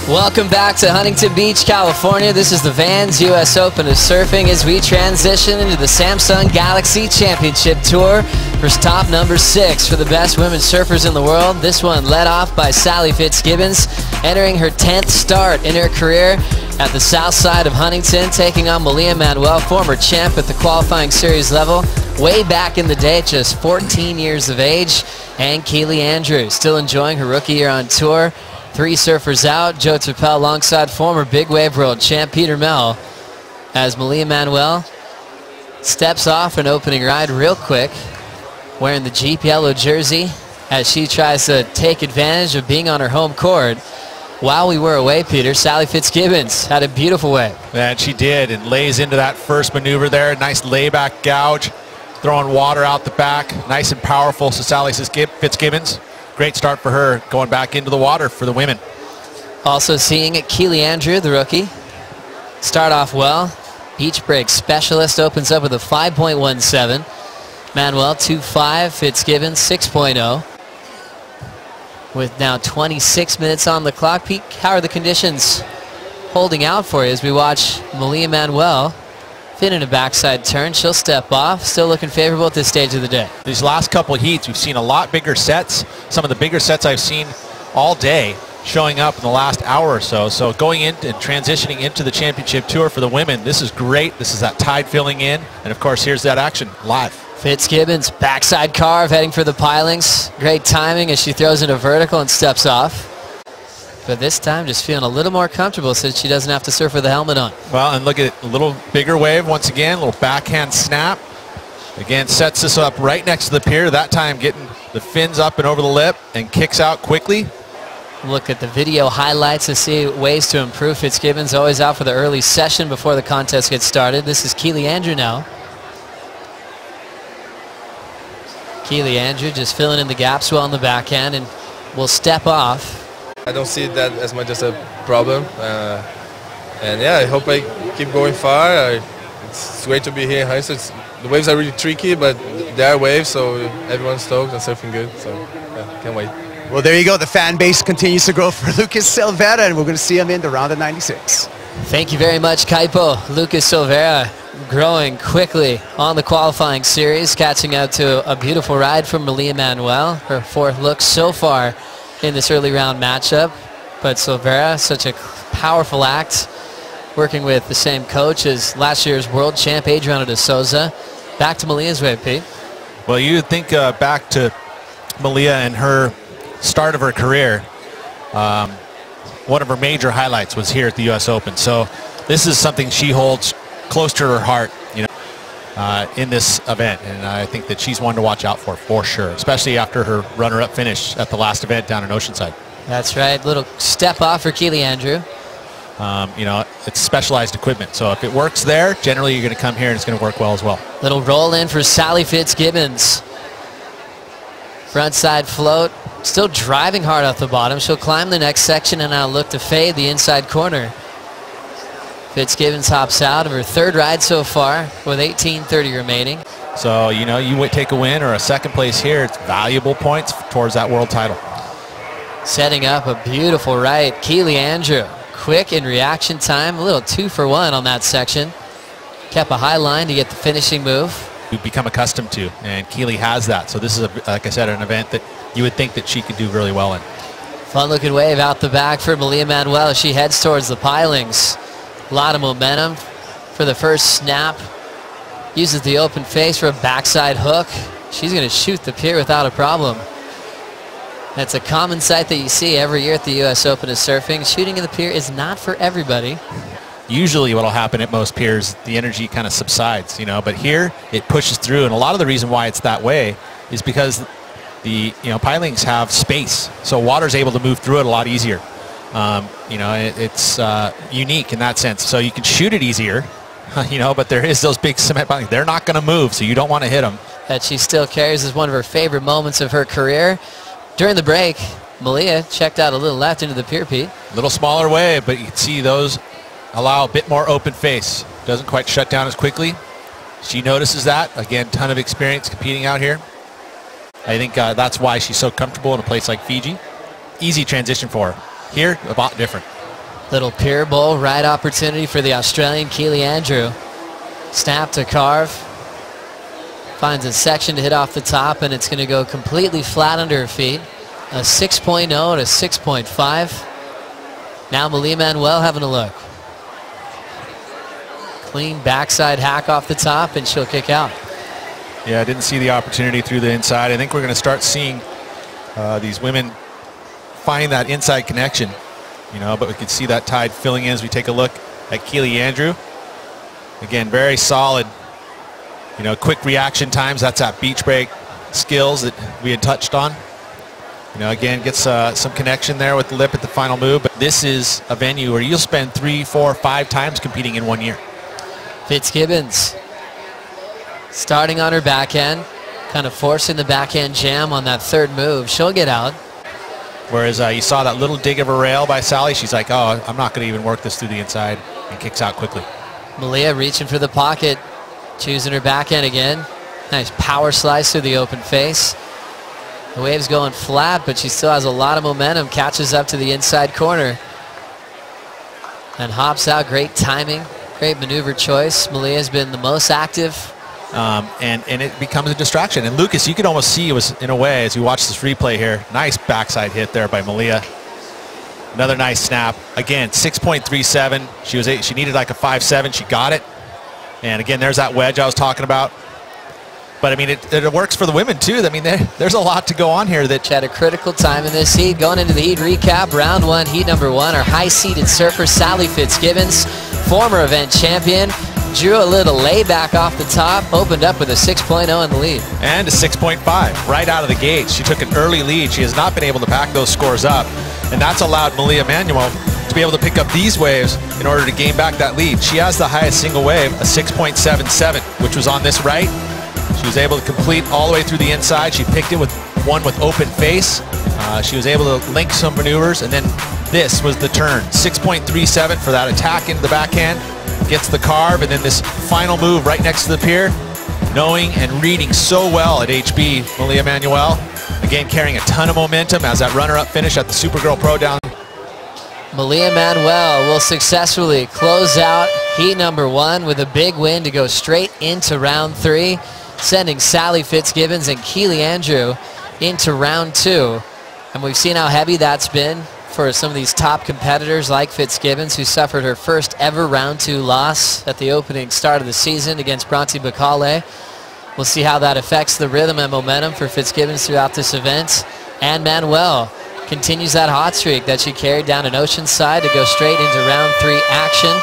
Welcome back to Huntington Beach, California. This is the Vans U.S. Open of Surfing as we transition into the Samsung Galaxy Championship Tour for stop number 6 for the best women surfers in the world. This one led off by Sally Fitzgibbons, entering her 10th start in her career at the south side of Huntington, taking on Manuel, former champ at the qualifying series level, way back in the day, just 14 years of age, and Keely still enjoying her rookie year on tour. 3 surfers out, Joe Turpel alongside former Big Wave World champ Peter Mel, as Manuel steps off an opening ride real quick, wearing the Jeep yellow jersey as she tries to take advantage of being on her home court. While we were away, Peter, Sally Fitzgibbons had a beautiful wave. And she did, and lays into that first maneuver there. Nice layback gouge, throwing water out the back. Nice and powerful. So Sally Fitzgibbons, great start for her going back into the water for the women. Also seeing it, Keely, the rookie, start off well. Beach break specialist opens up with a 5.17. Manuel 2.5, Fitzgibbons 6.0. With now 26 minutes on the clock. Pete, how are the conditions holding out for you as we watch Manuel fit in a backside turn? She'll step off. Still looking favorable at this stage of the day. These last couple of heats, we've seen a lot bigger sets. Some of the bigger sets I've seen all day showing up in the last hour or so. So going into and transitioning into the championship tour for the women, this is great. This is that tide filling in. And of course, here's that action live. Fitzgibbons, backside carve, heading for the pilings. Great timing as she throws in a vertical and steps off. But this time just feeling a little more comfortable since she doesn't have to surf with the helmet on. Well, and look at it, a little bigger wave once again, a little backhand snap. Again, sets this up right next to the pier, that time getting the fins up and over the lip and kicks out quickly. Look at the video highlights to see ways to improve. Fitzgibbons always out for the early session before the contest gets started. This is Keely now. Keely just filling in the gaps well on the backhand and will step off. I don't see that as much as a problem. And yeah, I hope I keep going far. It's great to be here in Huntington. The waves are really tricky, but they are waves, so everyone's stoked and surfing good. So yeah, can't wait. Well, there you go. The fan base continues to grow for Lucas Silveira, and we're going to see him in the round of 96. Thank you very much, Kaipo. Lucas Silveira growing quickly on the qualifying series, catching out to a beautiful ride from Manuel. Her 4th look so far in this early round matchup. But Silveira, such a powerful act, working with the same coach as last year's world champ Adriana de Souza. Back to Malia's wave, Pete. Well, you would think back to Malia and her start of her career. One of her major highlights was here at the U.S. Open. So this is something she holds close to her heart, you know, in this event. And I think that she's one to watch out for sure, especially after her runner-up finish at the last event down in Oceanside. That's right. Little step off for Keely you know, it's specialized equipment. So if it works there, generally you're going to come here and it's going to work well as well. Little roll in for Sally Fitzgibbons. Front side float. Still driving hard off the bottom. She'll climb the next section and now look to fade the inside corner. Fitzgibbons hops out of her 3rd ride so far with 18:30 remaining. So, you know, you would take a win or a 2nd place here. It's valuable points towards that world title. Setting up a beautiful right. Keely quick in reaction time. A little 2 for 1 on that section. Kept a high line to get the finishing move. We've become accustomed to, and Keely has that. So this is, like I said, an event that you would think that she could do really well in. Fun looking wave out the back for Manuel as she heads towards the pilings. A lot of momentum for the first snap. Uses the open face for a backside hook. She's going to shoot the pier without a problem. That's a common sight that you see every year at the U.S. Open of Surfing. Shooting in the pier is not for everybody. Usually what will happen at most piers, the energy kind of subsides, you know, but here it pushes through. And a lot of the reason why it's that way is because the, you know, pilings have space. So water's able to move through it a lot easier. You know, it's unique in that sense. So you can shoot it easier, you know, but there is those big cement pilings. They're not going to move, so you don't want to hit them. That she still carries as one of her favorite moments of her career. During the break, Malia checked out a little left into the pier, Pete. A little smaller wave, but you can see those allow a bit more open face. Doesn't quite shut down as quickly. She notices that. Again, ton of experience competing out here. I think that's why she's so comfortable in a place like Fiji. Easy transition for her. Here, a lot different. Little pier bowl right opportunity for the Australian Keely Andrew. Snap to carve. Finds a section to hit off the top, and it's going to go completely flat under her feet. A 6.0 and a 6.5. Now Malia Manuel having a look. Clean backside hack off the top, and she'll kick out. Yeah, I didn't see the opportunity through the inside. I think we're going to start seeing these women find that inside connection, you know, but we can see that tide filling in as we take a look at Keely Andrew. Again, very solid, you know, quick reaction times. That's that beach break skills that we had touched on. You know, again, gets some connection there with the lip at the final move. But this is a venue where you'll spend 3, 4, 5 times competing in 1 year. Fitzgibbons starting on her backhand, kind of forcing the backhand jam on that third move. She'll get out. Whereas you saw that little dig of a rail by Sally. She's like, oh, I'm not going to even work this through the inside, and kicks out quickly. Malia reaching for the pocket, choosing her backhand again. Nice power slice through the open face. The wave's going flat, but she still has a lot of momentum. Catches up to the inside corner and hops out. Great timing, great maneuver choice. Malia's been the most active. And it becomes a distraction. And Lucas, you could almost see it was, in a way, as you watch this replay here, nice backside hit there by Malia. Another nice snap. Again, 6.37. She needed like a 5.7. She got it. And again, there's that wedge I was talking about. But I mean, it works for the women too. I mean, there's a lot to go on here. That at a critical time in this heat. Going into the heat recap, round 1, heat number 1. Our high-seeded surfer, Sally Fitzgibbons, former event champion, drew a little layback off the top, opened up with a 6.0 in the lead. And a 6.5 right out of the gate. She took an early lead. She has not been able to back those scores up. And that's allowed Malia Manuel to be able to pick up these waves in order to gain back that lead. She has the highest single wave, a 6.77, which was on this right. She was able to complete all the way through the inside. She picked it with one with open face. She was able to link some maneuvers, and then this was the turn. 6.37 for that attack into the backhand. Gets the carve, and then this final move right next to the pier. Knowing and reading so well at HB, Malia Manuel. Again, carrying a ton of momentum as that runner-up finish at the Supergirl Pro Down. Malia Manuel will successfully close out heat number 1 with a big win to go straight into round 3, sending Sally Fitzgibbons and Keely Andrew into round 2. And we've seen how heavy that's been for some of these top competitors like Fitzgibbons, who suffered her first ever round 2 loss at the opening start of the season against Bronte Bacale. We'll see how that affects the rhythm and momentum for Fitzgibbons throughout this event. And Manuel continues that hot streak that she carried down in Oceanside to go straight into round 3 action.